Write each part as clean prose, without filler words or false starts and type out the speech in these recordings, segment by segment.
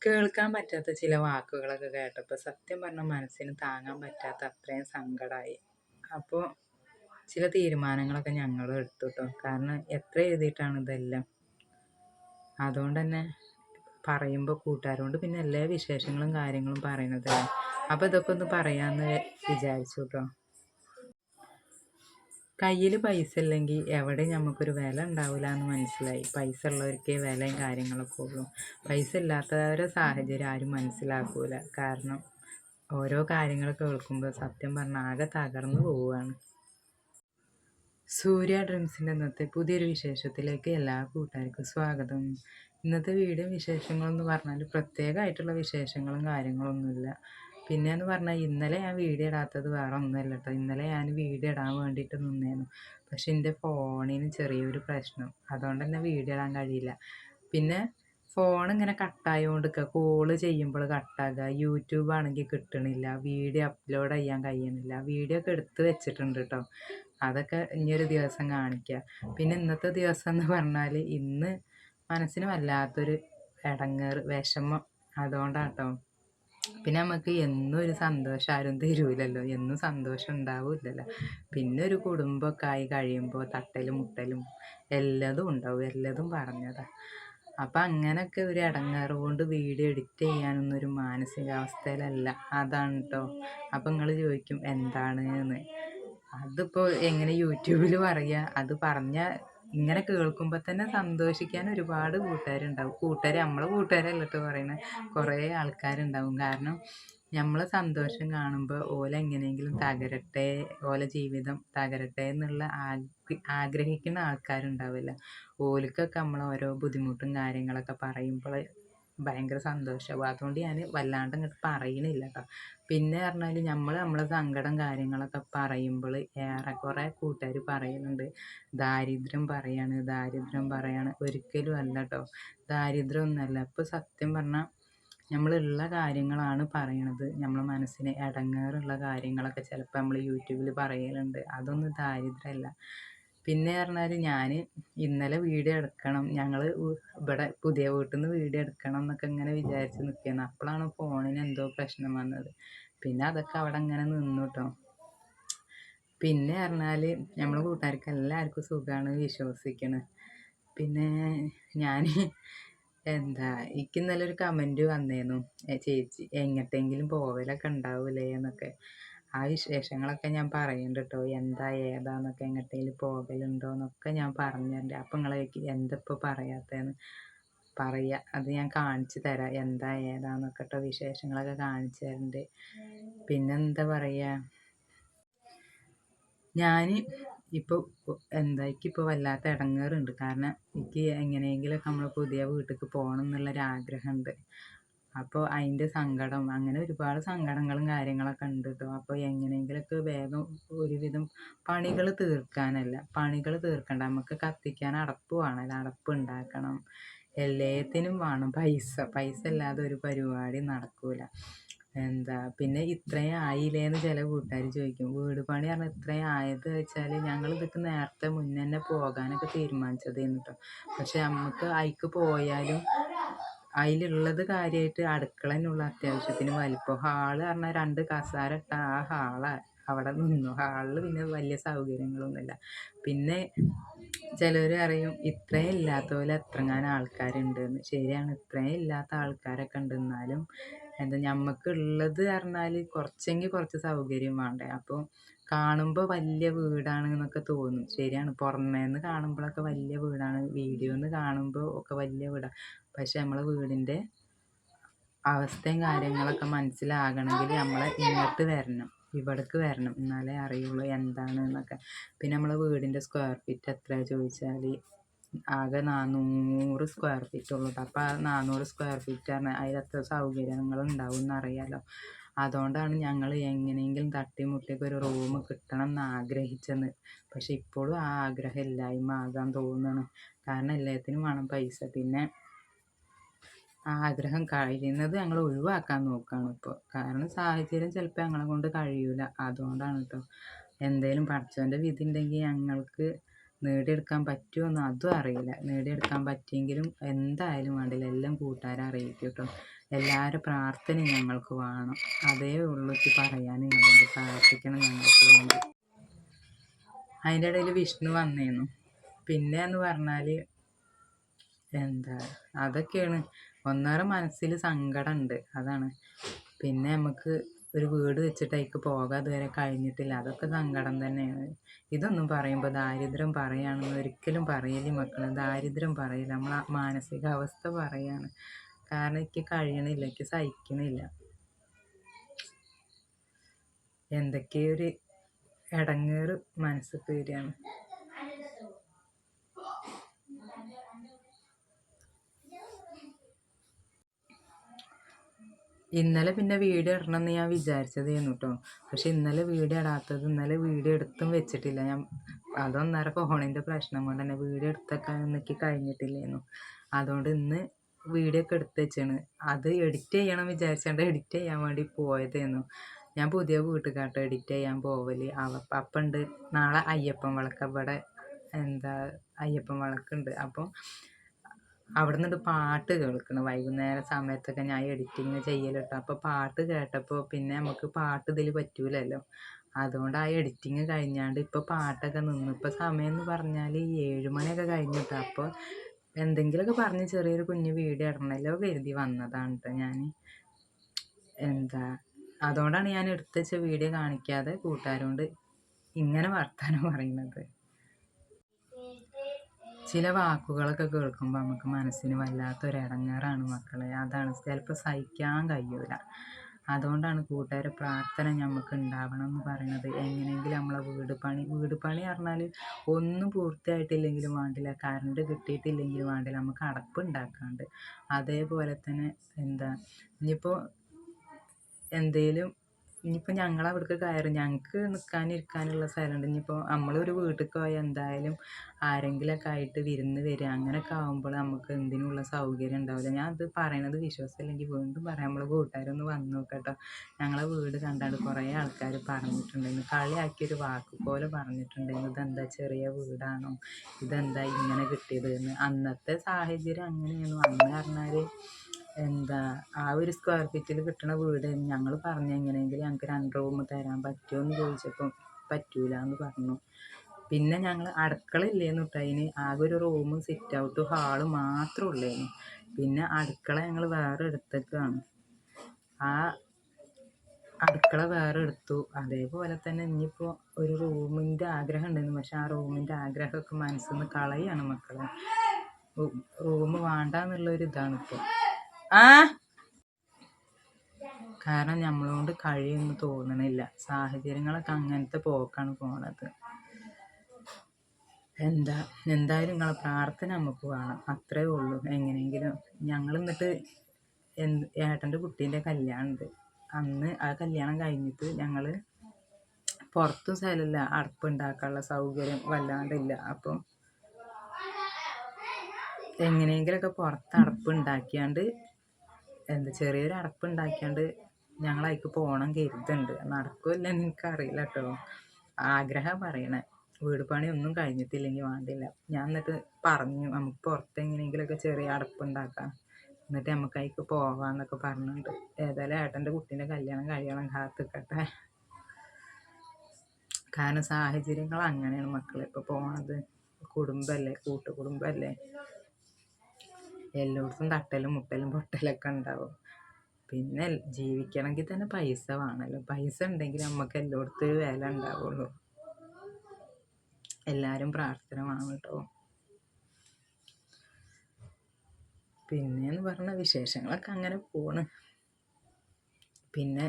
കേൾക്കാൻ പറ്റാത്ത ചില വാക്കുകളൊക്കെ കേട്ടപ്പോൾ സത്യം പറഞ്ഞാൽ മനസ്സിന് താങ്ങാൻ പറ്റാത്ത അത്രയും സങ്കടമായി. അപ്പോൾ ചില തീരുമാനങ്ങളൊക്കെ ഞങ്ങളും എടുത്തു ട്ടോ. കാരണം എത്ര എഴുതിയിട്ടാണ് ഇതെല്ലാം. അതുകൊണ്ട് തന്നെ പറയുമ്പോൾ കൂട്ടുകാരോട് പിന്നെ എല്ലാ വിശേഷങ്ങളും കാര്യങ്ങളും പറയണതല്ലേ. അപ്പോൾ ഇതൊക്കെ ഒന്ന് പറയാമെന്ന് വിചാരിച്ചു ട്ടോ. കയ്യിൽ പൈസ ഇല്ലെങ്കിൽ എവിടെ നമുക്കൊരു വില ഉണ്ടാവില്ല എന്ന് മനസ്സിലായി. പൈസ ഉള്ളവർക്കേ വിലയും കാര്യങ്ങളൊക്കെ ഉള്ളൂ. പൈസ ഇല്ലാത്തവരെ സാഹചര്യം ആരും മനസ്സിലാക്കൂല. കാരണം ഓരോ കാര്യങ്ങൾ കേൾക്കുമ്പോൾ സത്യം പറഞ്ഞാൽ ആകെ തകർന്നു പോവുകയാണ്. സൂര്യ ഡ്രീംസിൻ്റെ ഇന്നത്തെ പുതിയൊരു വിശേഷത്തിലേക്ക് എല്ലാ കൂട്ടുകാർക്കും സ്വാഗതം. ഇന്നത്തെ വീഡിയോ വിശേഷങ്ങളെന്ന് പറഞ്ഞാൽ പ്രത്യേകമായിട്ടുള്ള വിശേഷങ്ങളും കാര്യങ്ങളൊന്നുമില്ല. പിന്നെയെന്ന് പറഞ്ഞാൽ ഇന്നലെ ഞാൻ വീഡിയോ ഇടാത്തത് വേറെ ഒന്നുമല്ല കേട്ടോ. ഇന്നലെ ഞാൻ വീഡിയോ ഇടാൻ വേണ്ടിയിട്ട് നിന്നേനു. പക്ഷെ എൻ്റെ ഫോണിന് ചെറിയൊരു പ്രശ്നം. അതുകൊണ്ട് തന്നെ വീഡിയോ ഇടാൻ കഴിയില്ല. പിന്നെ ഫോൺ ഇങ്ങനെ കട്ടായോണ്ടിരിക്കുക. കോള് ചെയ്യുമ്പോൾ കട്ടാകുക. യൂട്യൂബ് ആണെങ്കിൽ കിട്ടണില്ല. വീഡിയോ അപ്ലോഡ് ചെയ്യാൻ കഴിയണില്ല. വീഡിയോ ഒക്കെ എടുത്ത് വെച്ചിട്ടുണ്ട് കേട്ടോ. അതൊക്കെ ഇനിയൊരു ദിവസം കാണിക്കുക. പിന്നെ ഇന്നത്തെ ദിവസം എന്ന് പറഞ്ഞാൽ ഇന്ന് മനസ്സിന് വല്ലാത്തൊരു ഇടങ്ങേറ്, വിഷമം. അതുകൊണ്ടാണ് കേട്ടോ. പിന്നെ നമുക്ക് എന്നും ഒരു സന്തോഷം ആരും തരൂലല്ലോ. എന്നും സന്തോഷം ഉണ്ടാവില്ലല്ലോ. പിന്നെ ഒരു കുടുംബമൊക്കെ ആയി കഴിയുമ്പോൾ തട്ടലും മുട്ടലും എല്ലതും ഉണ്ടാവും. എല്ലതും പറഞ്ഞതാ. അപ്പം അങ്ങനെയൊക്കെ ഒരു ഇടങ്ങേറ് കൊണ്ട് വീഡിയോ എഡിറ്റ് ചെയ്യാനൊന്നും ഒരു മാനസികാവസ്ഥയിലല്ല. അതാണ് കേട്ടോ. അപ്പം നിങ്ങൾ ചോദിക്കും എന്താണ് എന്ന്. അതിപ്പോൾ എങ്ങനെ യൂട്യൂബിൽ പറയുക? അത് പറഞ്ഞാൽ ഇങ്ങനെ കേൾക്കുമ്പോൾ തന്നെ സന്തോഷിക്കാൻ ഒരുപാട് കൂട്ടുകാരുണ്ടാവും. നമ്മളെ കൂട്ടുകാരല്ല കേട്ടോ പറയണത്. കുറേ ആൾക്കാരുണ്ടാവും. കാരണം നമ്മളെ സന്തോഷം കാണുമ്പോൾ എങ്ങനെയെങ്കിലും തകരട്ടെ, ജീവിതം തകരട്ടെ എന്നുള്ള ആഗ്രഹിക്കുന്ന ആൾക്കാരുണ്ടാവില്ല. ഓൽക്കൊക്കെ നമ്മൾ ഓരോ ബുദ്ധിമുട്ടും കാര്യങ്ങളൊക്കെ പറയുമ്പോൾ ഭയങ്കര സന്തോഷമാവും. അതുകൊണ്ട് ഞാൻ വല്ലാണ്ട് ഇങ്ങോട്ട് പറയണില്ല കേട്ടോ. പിന്നെ പറഞ്ഞാൽ നമ്മളെ സങ്കടം കാര്യങ്ങളൊക്കെ പറയുമ്പോൾ ഏറെക്കുറെ കൂട്ടുകാർ പറയുന്നുണ്ട് ദാരിദ്ര്യം പറയാണ്. ഒരിക്കലും അല്ല കേട്ടോ. ദാരിദ്ര്യം ഒന്നുമല്ല. ഇപ്പോൾ സത്യം പറഞ്ഞാൽ നമ്മളുള്ള കാര്യങ്ങളാണ് പറയണത്. നമ്മളെ മനസ്സിന് ഇടങ്ങേറുള്ള കാര്യങ്ങളൊക്കെ ചിലപ്പോൾ നമ്മൾ യൂട്യൂബിൽ പറയലുണ്ട്. അതൊന്നും ദാരിദ്ര്യമല്ല. പിന്നെ പറഞ്ഞാൽ ഞാൻ ഇന്നലെ വീഡിയോ എടുക്കണം, ഞങ്ങൾ ഇവിടെ പുതിയ വീട്ടിൽ നിന്ന് വീഡിയോ എടുക്കണം എന്നൊക്കെ ഇങ്ങനെ വിചാരിച്ച് നിൽക്കുകയാണ്. അപ്പോഴാണ് ഫോണിന് എന്തോ പ്രശ്നം വന്നത്. പിന്നെ അതൊക്കെ അവിടെ ഇങ്ങനെ നിന്നു കേട്ടോ. പിന്നെ പറഞ്ഞാൽ നമ്മളെ കൂട്ടുകാർക്ക് എല്ലാവർക്കും സുഖമാണ് വിശ്വസിക്കണം. പിന്നെ ഞാൻ എനിക്ക് ഇന്നലെ ഒരു കമൻറ്റ് വന്നേന്നു, ചേച്ചി എങ്ങോട്ടെങ്കിലും പോവലൊക്കെ ഉണ്ടാവൂലേ എന്നൊക്കെ. ആ വിശേഷങ്ങളൊക്കെ ഞാൻ പറയുന്നുണ്ട് കേട്ടോ. എന്താ ഏതാന്നൊക്കെ, എങ്ങോട്ടെങ്കിലും പോകലുണ്ടോ എന്നൊക്കെ ഞാൻ പറഞ്ഞുതരണ്ട്. അപ്പം നിങ്ങളേക്ക് എന്തപ്പോൾ പറയാത്തതെന്ന് പറയുക. അത് ഞാൻ കാണിച്ചു തരാം എന്താ ഏതാന്നൊക്കെ കേട്ടോ. വിശേഷങ്ങളൊക്കെ കാണിച്ചു തരണ്ട്. പിന്നെന്താ പറയുക, ഞാൻ ഇപ്പോൾ എനിക്കിപ്പോൾ വല്ലാത്ത ഇടങ്ങേറുണ്ട്. കാരണം എനിക്ക് എങ്ങനെയെങ്കിലുമൊക്കെ നമ്മൾ പുതിയ വീട്ടിലേക്ക് പോകണം എന്നുള്ളൊരാഗ്രഹമുണ്ട്. അപ്പോൾ അതിൻ്റെ സങ്കടം, അങ്ങനെ ഒരുപാട് സങ്കടങ്ങളും കാര്യങ്ങളൊക്കെ ഉണ്ട് കേട്ടോ. അപ്പോൾ എങ്ങനെയെങ്കിലുമൊക്കെ വേഗം ഒരുവിധം പണികൾ തീർക്കണ്ട. നമുക്ക് കത്തിക്കാൻ അടപ്പ് വേണമല്ലോ. അടപ്പ് ഉണ്ടാക്കണം. എല്ലാത്തിനും വേണം പൈസ ഇല്ലാതെ ഒരു പരിപാടി നടക്കൂല. പിന്നെ ഇത്രയും ആയില്ലേന്ന് ചില കൂട്ടുകാർ ചോദിക്കും. വീട് പണി പറഞ്ഞാൽ ഇത്രയും ആയത് വെച്ചാൽ ഞങ്ങൾ ഇതൊക്കെ നേരത്തെ മുന്നേ തന്നെ പോകാനൊക്കെ തീരുമാനിച്ചതായിരുന്നു കേട്ടോ. പക്ഷെ നമുക്ക് അതിക്ക് പോയാലും അതിലുള്ളത് കാര്യമായിട്ട് അടുക്കളനുള്ള അത്യാവശ്യത്തിന് വലിപ്പം. ഹാള് പറഞ്ഞാൽ 2 കസേര ഇട്ട ആ ഹാളാണ്. അവിടെ നിന്നു. ഹാളിൽ പിന്നെ വലിയ സൗകര്യങ്ങളൊന്നുമില്ല. പിന്നെ ചിലർ പറയും ഇത്രയും ഇല്ലാത്ത പോലെ എത്രങ്ങാനും ആൾക്കാരുണ്ടെന്ന്. ശരിയാണ്, ഇത്രയും ഇല്ലാത്ത ആൾക്കാരൊക്കെ ഉണ്ട്. എന്നാലും ഞമ്മക്കുള്ളത് പറഞ്ഞാൽ കുറച്ച് സൗകര്യം വേണ്ടേ. അപ്പോൾ കാണുമ്പോൾ വലിയ വീടാണ് എന്നൊക്കെ തോന്നും. ശരിയാണ്, പുറമേന്ന് കാണുമ്പോഴൊക്കെ വലിയ വീടാണ്, വീഡിയോന്ന് കാണുമ്പോൾ ഒക്കെ വലിയ വീടാണ്. പക്ഷെ നമ്മളെ വീടിൻ്റെ അവസ്ഥയും കാര്യങ്ങളൊക്കെ മനസ്സിലാകണമെങ്കിൽ നമ്മൾ ഇങ്ങോട്ട് വരണം, ഇവിടേക്ക് വരണം. എന്നാലേ അറിയുള്ളൂ എന്താണ് എന്നൊക്കെ. പിന്നെ നമ്മളെ വീടിൻ്റെ സ്ക്വയർ ഫീറ്റ് എത്രയാണ് ചോദിച്ചാൽ ആകെ 400 സ്ക്വയർ ഫീറ്റ് ഉള്ളൂ. അപ്പോൾ ആ 400 സ്ക്വയർ ഫീറ്റ് പറഞ്ഞാൽ അതിലെത്ര സൗകര്യങ്ങളുണ്ടാവും എന്നറിയാലോ. അതുകൊണ്ടാണ് ഞങ്ങൾ എങ്ങനെയെങ്കിലും തട്ടിമുട്ടിയൊക്കെ ഒരു റൂം കിട്ടണം എന്ന് ആഗ്രഹിച്ചത്. പക്ഷെ ഇപ്പോഴും ആ ആഗ്രഹം ഇല്ലായ്മ ആകാൻ തോന്നുന്നു. കാരണം എല്ലാത്തിനും വേണം പൈസ. പിന്നെ ആ ആഗ്രഹം കഴിയുന്നത് ഞങ്ങൾ ഒഴിവാക്കാൻ നോക്കുകയാണ് ഇപ്പോൾ. കാരണം സാഹചര്യം ചിലപ്പോൾ ഞങ്ങളെ കൊണ്ട് കഴിയൂല. അതുകൊണ്ടാണ് കേട്ടോ. എന്തേലും പടച്ചവൻ്റെ വിധി ഉണ്ടെങ്കിൽ ഞങ്ങൾക്ക് നേടിയെടുക്കാൻ പറ്റുമോയെന്ന് അതും അറിയില്ല. നേടിയെടുക്കാൻ പറ്റിയെങ്കിലും എന്തായാലും വേണ്ടില്ല, എല്ലാം കൂട്ടുകാരെ അറിയിക്കും കേട്ടോ. എല്ലാവരും പ്രാർത്ഥനയും ഞങ്ങൾക്ക് വേണം. അതേ ഉള്ളൂ പറയാൻ നിങ്ങളോട്. പ്രാർത്ഥിക്കണം ഞങ്ങൾക്ക് വേണ്ടി. അതിൻ്റെ ഇടയിൽ വിഷ്ണു വന്നേന്നു. പിന്നെ എന്ന് പറഞ്ഞാൽ അതൊക്കെയാണ്. ഒന്നേറെ മനസ്സിൽ സങ്കടമുണ്ട്, അതാണ്. പിന്നെ നമുക്ക് ഒരു വീട് വെച്ചിട്ട് അതിലേക്ക് പോകാൻ ഇതുവരെ കഴിഞ്ഞിട്ടില്ല, അതൊക്കെ സങ്കടം തന്നെയാണ്. ഇതൊന്നും പറയുമ്പോൾ ദാരിദ്ര്യം പറയുകയാണെന്ന് ഒരിക്കലും പറയില്ല മക്കളെ. ദാരിദ്ര്യം പറയില്ല, നമ്മളെ മാനസികാവസ്ഥ പറയാണ്. കാരണം എനിക്ക് കഴിയണില്ല, എനിക്ക് സഹിക്കണില്ല. എന്തൊക്കെയൊരു ഇടങ്ങേറ് മനസ്സിൽ വരികയാണ്. ഇന്നലെ പിന്നെ വീഡിയോ ഇടണമെന്ന് ഞാൻ വിചാരിച്ചതായിരുന്നു കേട്ടോ. പക്ഷെ ഇന്നലെ വീഡിയോ ഇടാത്തത്, ഇന്നലെ വീഡിയോ എടുത്തും വെച്ചിട്ടില്ല ഞാൻ. അതൊന്നര ഫോണിൻ്റെ പ്രശ്നം കൊണ്ട് തന്നെ വീഡിയോ എടുത്തൊക്കെ എനിക്ക് കഴിഞ്ഞിട്ടില്ലായിരുന്നു. അതുകൊണ്ട് ഇന്ന് വീഡിയോ ഒക്കെ എടുത്ത് വെച്ചാണ്. അത് എഡിറ്റ് ചെയ്യണം വിചാരിച്ചുകൊണ്ട് എഡിറ്റ് ചെയ്യാൻ വേണ്ടി പോയതായിരുന്നു. ഞാൻ പുതിയ വീട്ടുകാട്ടോ എഡിറ്റ് ചെയ്യാൻ പോവല്. അപ്പുണ്ട് നാളെ അയ്യപ്പൻ വിളക്ക്, ഇവിടെ അയ്യപ്പൻ വിളക്കുണ്ട്. അപ്പം അവിടെ നിന്നിട്ട് പാട്ട് കേൾക്കണം വൈകുന്നേരം സമയത്തൊക്കെ ഞാൻ എഡിറ്റിങ് ചെയ്യലിട്ടോ. അപ്പോൾ പാട്ട് കേട്ടപ്പോൾ പിന്നെ നമുക്ക് പാട്ട് ഇതിൽ പറ്റൂലല്ലോ. അതുകൊണ്ട് ആ എഡിറ്റിങ് കഴിഞ്ഞാണ്ട് ഇപ്പോൾ പാട്ടൊക്കെ നിന്നു. ഇപ്പോൾ സമയം എന്ന് പറഞ്ഞാൽ 7 മണിയൊക്കെ കഴിഞ്ഞിട്ടോ. അപ്പോൾ എന്തെങ്കിലുമൊക്കെ പറഞ്ഞ് ചെറിയൊരു കുഞ്ഞ് വീഡിയോ ഇടണമല്ലോ കരുതി വന്നതാണ് കേട്ടോ ഞാൻ. അതുകൊണ്ടാണ് ഞാൻ എടുത്ത് വെച്ച വീഡിയോ കാണിക്കാതെ കൂട്ടുകാരോണ്ട് ഇങ്ങനെ വർത്താനം പറയുന്നത്. ചില വാക്കുകളൊക്കെ കേൾക്കുമ്പോൾ നമുക്ക് മനസ്സിന് വല്ലാത്തൊരിടങ്ങേറാണ് മക്കളെ. അതാണ്, ചിലപ്പോൾ സഹിക്കാൻ കഴിയൂല. അതുകൊണ്ടാണ് കൂട്ടുകാരെ പ്രാർത്ഥന നമുക്ക് ഉണ്ടാവണം എന്ന് പറയുന്നത്. എങ്ങനെയെങ്കിലും നമ്മളെ വീട് പണി പറഞ്ഞാൽ ഒന്നും പൂർത്തിയായിട്ടില്ലെങ്കിലും വേണ്ടില്ല, കറണ്ട് കിട്ടിയിട്ടില്ലെങ്കിലും വേണ്ടില്ല, നമുക്ക് അടപ്പുണ്ടാക്കാണ്ട്. അതേപോലെ തന്നെ ഇനിയിപ്പോൾ ഞങ്ങളവിടേക്ക് കയറി, ഞങ്ങൾക്ക് നിൽക്കാനിരിക്കാനുള്ള സ്ഥലമുണ്ട്. ഇനിയിപ്പോൾ നമ്മളൊരു വീട്ടിലേക്ക് പോയാൽ എന്തായാലും ആരെങ്കിലുമൊക്കെ ആയിട്ട് വിരുന്ന് വരിക, അങ്ങനെയൊക്കെ ആകുമ്പോൾ നമുക്ക് എന്തിനുള്ള സൗകര്യം ഉണ്ടാവില്ല. ഞാൻ അത് പറയണത് വിശ്വാസമില്ലെങ്കിൽ വീണ്ടും പറയാം, നമ്മൾ കൂട്ടുകാരൊന്ന് വന്ന് നോക്കട്ടോ. ഞങ്ങളെ വീട് കണ്ടാണ്ട് കുറേ ആൾക്കാർ പറഞ്ഞിട്ടുണ്ടായിരുന്നു, കളിയാക്കിയൊരു വാക്ക് പോലെ പറഞ്ഞിട്ടുണ്ടായിരുന്നു, ഇതെന്താ ചെറിയ വീടാണോ, ഇതെന്താ ഇങ്ങനെ കിട്ടിയത് എന്ന്. അന്നത്തെ സാഹചര്യം അങ്ങനെയാണ്. അന്ന് പറഞ്ഞാൽ ആ ഒരു സ്ക്വയർ ഫീറ്റിൽ കിട്ടുന്ന വീട് ഞങ്ങൾ പറഞ്ഞു, എങ്ങനെയെങ്കിലും ഞങ്ങൾക്ക് 2 റൂം തരാൻ പറ്റുമോ എന്ന് ചോദിച്ചപ്പോൾ പറ്റൂല എന്ന് പറഞ്ഞു. പിന്നെ ഞങ്ങൾ അടുക്കള ഇല്ലേന്ന് കേട്ടോ. അതിന് ആകെ ഒരു റൂമും സിറ്റ് ഔട്ടും ഹാള് മാത്രമേ ഉള്ളേനു. പിന്നെ അടുക്കള ഞങ്ങൾ വേറെ എടുത്തേക്കാണ്. ആ അടുക്കള വേറെ എടുത്തു. അതേപോലെ തന്നെ ഇനിയിപ്പോൾ ഒരു റൂമിൻ്റെ ആഗ്രഹം ഉണ്ടായിരുന്നു. പക്ഷെ ആ റൂമിൻ്റെ ആഗ്രഹമൊക്കെ മനസ്സിൽ നിന്ന് കളയാണ് മക്കളെ. റൂം വേണ്ടാന്നുള്ളൊരിതാണ് ഇപ്പോൾ. കാരണം നമ്മളോണ്ട് കഴിയുമെന്ന് തോന്നണില്ല. സാഹചര്യങ്ങളൊക്കെ അങ്ങനത്തെ പോക്കാണ് പോണത്. എന്തായാലും നിങ്ങളെ പ്രാർത്ഥന നമുക്ക് വേണം, അത്രേ ഉള്ളൂ. എങ്ങനെയെങ്കിലും ഞങ്ങൾ എന്നിട്ട് ഏട്ടൻ്റെ കുട്ടീൻ്റെ കല്യാണമുണ്ട്. അന്ന് ആ കല്യാണം കഴിഞ്ഞിട്ട് ഞങ്ങൾ പുറത്തും സ്ഥലമില്ല, അടുപ്പുണ്ടാക്കാനുള്ള സൗകര്യം വല്ലാണ്ടില്ല. അപ്പം എങ്ങനെയെങ്കിലുമൊക്കെ പുറത്ത് അടുപ്പുണ്ടാക്കിയാണ്ട് ചെറിയൊരു അടുപ്പുണ്ടാക്കിയാണ്ട് ഞങ്ങൾ അതിലേക്ക് പോകണം കരുതുന്നുണ്ട്. നടക്കുമല്ലോ എനിക്കറിയില്ല കേട്ടോ. ആഗ്രഹം പറയണേ. വീട് പണി ഒന്നും കഴിഞ്ഞിട്ടില്ലെങ്കിൽ വേണ്ടില്ല. ഞാൻ എന്നിട്ട് പറഞ്ഞു, നമുക്ക് പുറത്ത് എങ്ങനെയെങ്കിലുമൊക്കെ ചെറിയ അടുപ്പുണ്ടാക്കാം, എന്നിട്ട് നമുക്ക് അതിലേക്ക് പോവാന്നൊക്കെ പറഞ്ഞിട്ടുണ്ട്. ഏതായാലും ഏട്ടൻ്റെ കുട്ടീൻ്റെ കല്യാണം കഴിയണം, കാത്തിക്കട്ടെ. കാരണം സാഹചര്യങ്ങൾ അങ്ങനെയാണ് മക്കളെ ഇപ്പോൾ പോണത്. കുടുംബമല്ലേ, കൂട്ടുകുടുംബമല്ലേ, എല്ലായിടത്തും തട്ടലും മുട്ടലും പൊട്ടലൊക്കെ ഉണ്ടാവും. പിന്നെ ജീവിക്കണമെങ്കിൽ തന്നെ പൈസ വേണമല്ലോ. പൈസ ഉണ്ടെങ്കിൽ നമുക്ക് എല്ലായിടത്തും ഒരു വില ഉണ്ടാവുള്ളൂ. എല്ലാവരും പ്രാർത്ഥന വേണം കേട്ടോ. പിന്നെയെന്ന് പറഞ്ഞ വിശേഷങ്ങളൊക്കെ അങ്ങനെ പോണ്. പിന്നെ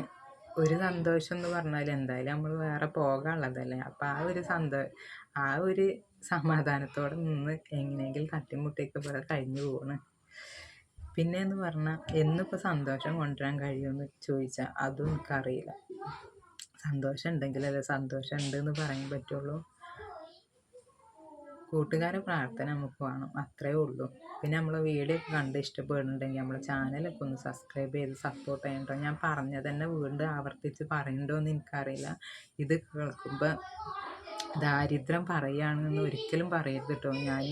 ഒരു സന്തോഷം എന്ന് പറഞ്ഞാൽ എന്തായാലും നമ്മൾ വേറെ പോകാനുള്ളതല്ലേ. അപ്പം ആ ഒരു സമാധാനത്തോടെ നിന്ന് എങ്ങനെയെങ്കിലും തട്ടിമുട്ടിയൊക്കെ പോലെ കഴിഞ്ഞു പോണ്. പിന്നെയെന്ന് പറഞ്ഞാൽ എന്നിപ്പോൾ സന്തോഷം കൊണ്ടുവരാൻ കഴിയുമെന്ന് ചോദിച്ചാൽ അതും എനിക്കറിയില്ല. സന്തോഷം ഉണ്ടെങ്കിലല്ലേ സന്തോഷം ഉണ്ടെന്ന് പറയാൻ പറ്റുള്ളൂ. കൂട്ടുകാരെ പ്രാർത്ഥന നമുക്ക് വേണം, അത്രയേ ഉള്ളൂ. പിന്നെ നമ്മൾ വീഡിയോ ഒക്കെ കണ്ട് ഇഷ്ടപ്പെടുന്നുണ്ടെങ്കിൽ നമ്മളെ ചാനലൊക്കെ ഒന്ന് സബ്സ്ക്രൈബ് ചെയ്ത് സപ്പോർട്ട് ചെയ്യണ്ടോ. ഞാൻ പറഞ്ഞത് തന്നെ വീണ്ടും ആവർത്തിച്ച് പറയണ്ടോ എന്ന് എനിക്കറിയില്ല. ഇത് കേൾക്കുമ്പോൾ ദാരിദ്ര്യം പറയുകയാണെന്ന് ഒരിക്കലും പറയരുത് കേട്ടോ. ഞാൻ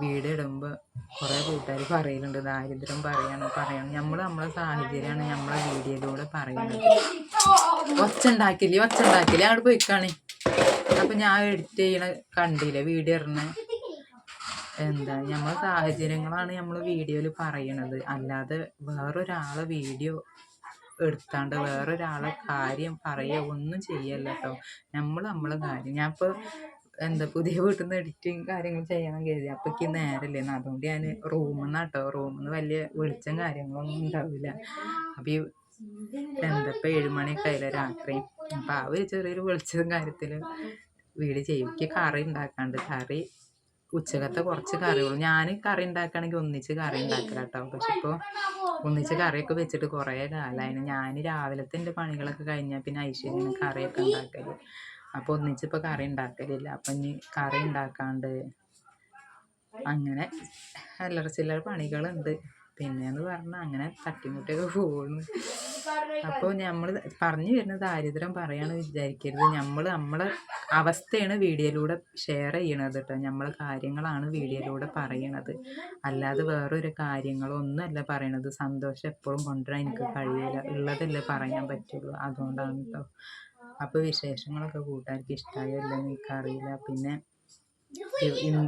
വീഡിയോ ഇടുമ്പോൾ കുറേ കൂട്ടുകാർ പറയലുണ്ട് ദാരിദ്ര്യം പറയണം. നമ്മളെ സാഹചര്യമാണ് നമ്മളെ വീഡിയോയിലൂടെ പറയുന്നത്. ഒച്ച ഉണ്ടാക്കില്ലേ അവിടെ പോയിക്കാണ്. അപ്പം ഞാൻ എഡിറ്റ് ചെയ്യണ കണ്ടില്ലേ വീഡിയോ ഇടുന്ന നമ്മളെ സാഹചര്യങ്ങളാണ് നമ്മൾ വീഡിയോയിൽ പറയണത്. അല്ലാതെ വേറൊരാളെ വീഡിയോ എടുത്താണ്ട് വേറൊരാളെ കാര്യം പറയുക ഒന്നും ചെയ്യല്ല കേട്ടോ. നമ്മളെ കാര്യം ഞാൻ ഇപ്പോൾ പുതിയ വീട്ടിൽ നിന്ന് എഡിറ്റിങ് കാര്യങ്ങൾ ചെയ്യണം കരുതി. അപ്പോൾ എനിക്ക് നേരമില്ലെന്ന്. അതുകൊണ്ട് ഞാൻ റൂമിൽ നിന്ന് വലിയ വെളിച്ചം കാര്യങ്ങളൊന്നും ഉണ്ടാവില്ല. അപ്പോൾ ഈ ഇപ്പോൾ 7 മണിയൊക്കെ ആയില്ല രാത്രി. അപ്പോൾ ആ ഒരു ചെറിയൊരു വെളിച്ചതും കാര്യത്തിൽ വീഡിയോ ചെയ്യും. എനിക്ക് കറി ഉണ്ടാക്കാണ്ട് ഉച്ചക്കത്തെ കുറച്ച് കറികളും ഞാൻ കറി ഉണ്ടാക്കുകയാണെങ്കിൽ ഒന്നിച്ച് കറി ഉണ്ടാക്കില്ല കേട്ടോ. പക്ഷെ ഇപ്പോൾ ഒന്നിച്ച് കറിയൊക്കെ വെച്ചിട്ട് കുറേ കാലമായിരുന്നു. ഞാൻ രാവിലത്തെ എൻ്റെ പണികളൊക്കെ കഴിഞ്ഞാൽ പിന്നെ ഐശ്വര്യന് കറിയൊക്കെ ഉണ്ടാക്കല്. അപ്പോൾ ഒന്നിച്ചിപ്പോൾ കറി ഉണ്ടാക്കലില്ല. അപ്പം ഇനി കറി ഉണ്ടാക്കാണ്ട് അങ്ങനെ അല്ലറ ചില്ലറ പണികളുണ്ട്. പിന്നെയെന്ന് പറഞ്ഞാൽ അങ്ങനെ തട്ടിമുട്ടിയൊക്കെ പോകുന്നു. അപ്പോൾ നമ്മൾ പറഞ്ഞു വരുന്നത് ദാരിദ്ര്യം പറയാമെന്ന് വിചാരിക്കരുത്. നമ്മളെ അവസ്ഥയാണ് വീഡിയോയിലൂടെ ഷെയർ ചെയ്യണത് കേട്ടോ. നമ്മളെ കാര്യങ്ങളാണ് വീഡിയോയിലൂടെ പറയണത്. അല്ലാതെ വേറൊരു കാര്യങ്ങളൊന്നുമല്ല പറയണത്. സന്തോഷം എപ്പോഴും കൊണ്ടുവരാൻ എനിക്ക് കഴിയില്ല. ഉള്ളതല്ലേ പറയാൻ പറ്റുള്ളൂ. അതുകൊണ്ടാണ് കേട്ടോ. അപ്പോൾ വിശേഷങ്ങളൊക്കെ കൂട്ടുകാർക്ക് ഇഷ്ടമായോ ഇല്ലെന്ന് എനിക്കറിയില്ല. പിന്നെ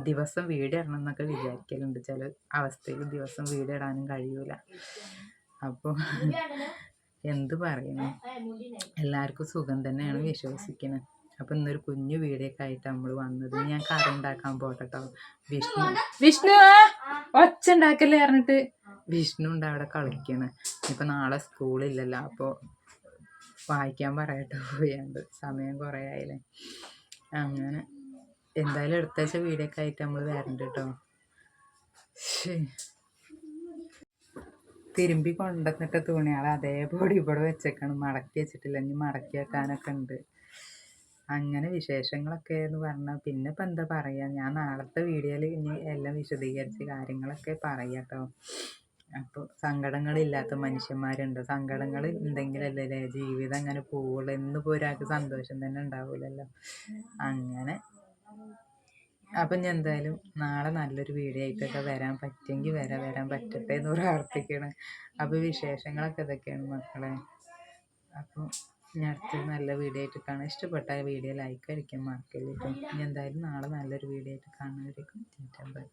ദിവസം വീഡിയോ ഇടണം എന്നൊക്കെ വിചാരിക്കലുണ്ട്. ചില അവസ്ഥയിൽ ദിവസം വീഡിയോ ഇടാനും കഴിയൂല. അപ്പോൾ എന്ത് പറയണം, എല്ലാവർക്കും സുഖം തന്നെയാണ് വിശ്വസിക്കുന്നത്. അപ്പം ഇന്നൊരു കുഞ്ഞു വീഡിയോ ഒക്കെ ആയിട്ട് നമ്മൾ വന്നത്. ഞാൻ കറി ഉണ്ടാക്കാൻ പോട്ടോ. വിഷ്ണു ഒച്ച ഉണ്ടാക്കല്ലേ പറഞ്ഞിട്ട് വിഷ്ണു ഉണ്ട് അവിടെ കളിക്കണ്. ഇപ്പം നാളെ സ്കൂളില്ലല്ലോ. അപ്പോൾ വായിക്കാൻ പറയട്ടോ പോയാണ്ട്. സമയം കുറേ ആയില്ലേ. അങ്ങനെ എന്തായാലും അടുത്താഴ്ച വീഡിയോ ഒക്കെ ആയിട്ട് നമ്മൾ വരണ്ട് കേട്ടോ. തിരുമ്പി കൊണ്ടുവന്നിട്ട തുണികൾ അതേപോലെ ഇവിടെ വെച്ചേക്കണം. മടക്കി വെച്ചിട്ടില്ല. ഇനി മടക്കി വെക്കാനൊക്കെ ഉണ്ട്. അങ്ങനെ വിശേഷങ്ങളൊക്കെ എന്ന് പറഞ്ഞാൽ പിന്നെ ഇപ്പം എന്താ പറയുക, ഞാൻ നാളത്തെ വീഡിയോയിൽ ഇനി എല്ലാം വിശദീകരിച്ച് കാര്യങ്ങളൊക്കെ പറയാം കേട്ടോ. അപ്പോൾ സങ്കടങ്ങളില്ലാത്ത മനുഷ്യന്മാരുണ്ട്. സങ്കടങ്ങൾ ഉണ്ടെങ്കിലല്ലേ ജീവിതം അങ്ങനെ പോവുള്ളൂ. എന്നിപ്പോൾ ഒരാൾക്ക് സന്തോഷം തന്നെ ഉണ്ടാവില്ലല്ലോ. അങ്ങനെ അപ്പം ഞാൻ എന്തായാലും നാളെ നല്ലൊരു വീഡിയോ ആയിട്ടൊക്കെ വരാൻ പറ്റുമെങ്കിൽ വരാൻ പറ്റട്ടെ എന്ന് പ്രാർത്ഥിക്കണം. അപ്പോൾ വിശേഷങ്ങളൊക്കെ ഇതൊക്കെയാണ് മക്കളെ. അപ്പോൾ ഞാൻ അടുത്തൊരു നല്ല വീഡിയോ ആയിട്ട് കാണാം. ഇഷ്ടപ്പെട്ട വീഡിയോ ലൈക്ക് അടിക്കാൻ മറക്കരുത് കേട്ടോ. ഇനി എന്തായാലും നാളെ നല്ലൊരു വീഡിയോ ആയിട്ട് കാണുന്നവരേക്കും ബൈ.